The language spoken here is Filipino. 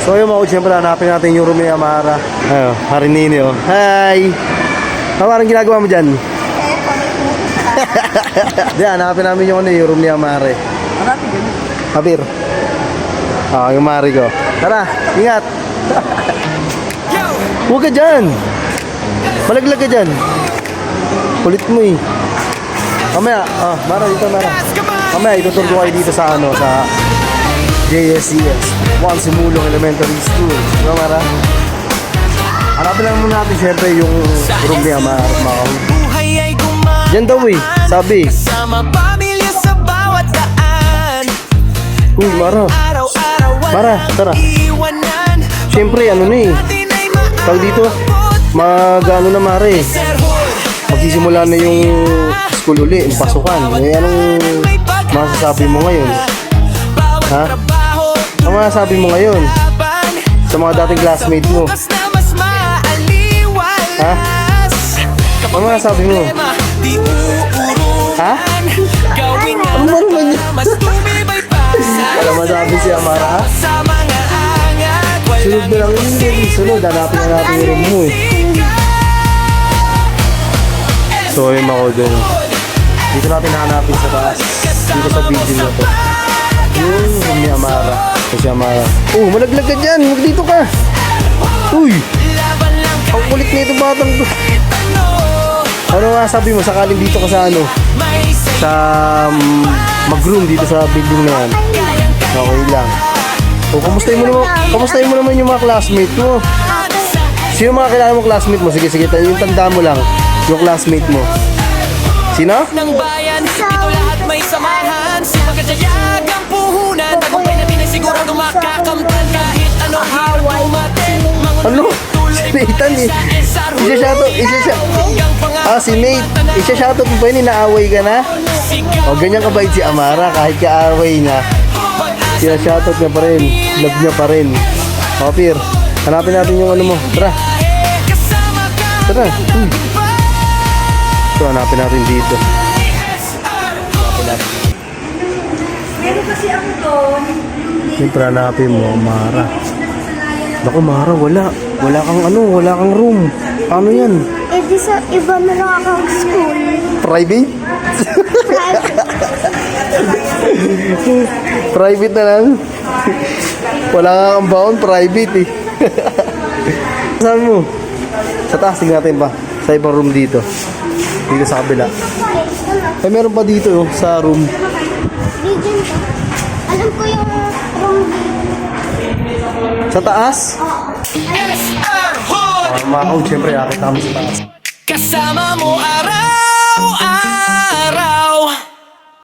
So yun mga siyempre hanapin natin yung room ni Amara. Ayo, Harinini oh. Hi! Parang ginagawa mo dyan? Di, hanapin namin yung room ni Amara. Hanapin ganyan. Habir. Yung Mari ko. Tara, ingat! Huwag ka dyan! Malaglag ka dyan. Kulit mo eh. Mamaya, Mara dito, Mara. Mamaya, itutur ko kayo dito sa sa JSCS, Juan Simulong Elementary School. Diba, Mara? Hanapin lang muna natin syempre yung room ni Amara. Diyan daw eh, sabi. Uy, Mara. Mara, tara. Syempre, ano na eh. Tawag dito, mag-ano na Mara eh. Magsisimula na yung school uli, yung pasukan. Eh, anong masasabi mo ngayon? Ha? Ano masasabi mo ngayon? Sa mga dating classmate mo? Ha? Ano masasabi mo? Ha? Ano ba naman yun? Wala masabi si Amara? Sunod na lang yun. Sunod, hanapin na natin yung room mo eh. So yun ako dun. Dito natin hanapin sa taas. Dito sa building na to. Yung room ni Amara. Si Amara. Oh, malaglag ka dyan. Huwag dito ka. Uy. Ang kulit na itong batang to. Ano nga sabi mo? Sakaling dito ka sa ano? Sa mag-room dito sa building na yan. Okay lang. O, kamustahin mo naman yung mga classmate mo? Sino mga kilala mo classmate mo? Sige, yung tanda mo lang. Yung classmate mo. Sino? Ng bayan, ito lahat may samahan. Si magkajayag ang puhunan. Tagumpay natin ay sigurado makakamtan. Kahit anong hirap dumating. Ano? Si Nathan eh. Si Nate. Isa-shoutout mo ba yun? Inaaway ka na? O, ganyan kabait si Amara. Kahit kaaway niya, sina-shoutout niya pa rin. Love niya pa rin. O, Pir, hanapin natin yung ano mo. Tara. Tara. Ito, hanapin natin dito. Hanapin natin. Meron kasi ako doon. Siyempre, hanapin mo, Amara. Naku, Mara, wala kang room. Ano yan? Eh di sa iba na lang ako school. Private? Private na lang? Wala nga kang baon, private eh. Saan mo? Sa taas, tingnan natin pa. Sa ibang room dito. Dito sa kabila. Eh, meron pa dito sa room. Region ko. Alam ko yung room dito. Sa taas? Mga siyempre, akit namin sa taas. Kasama mo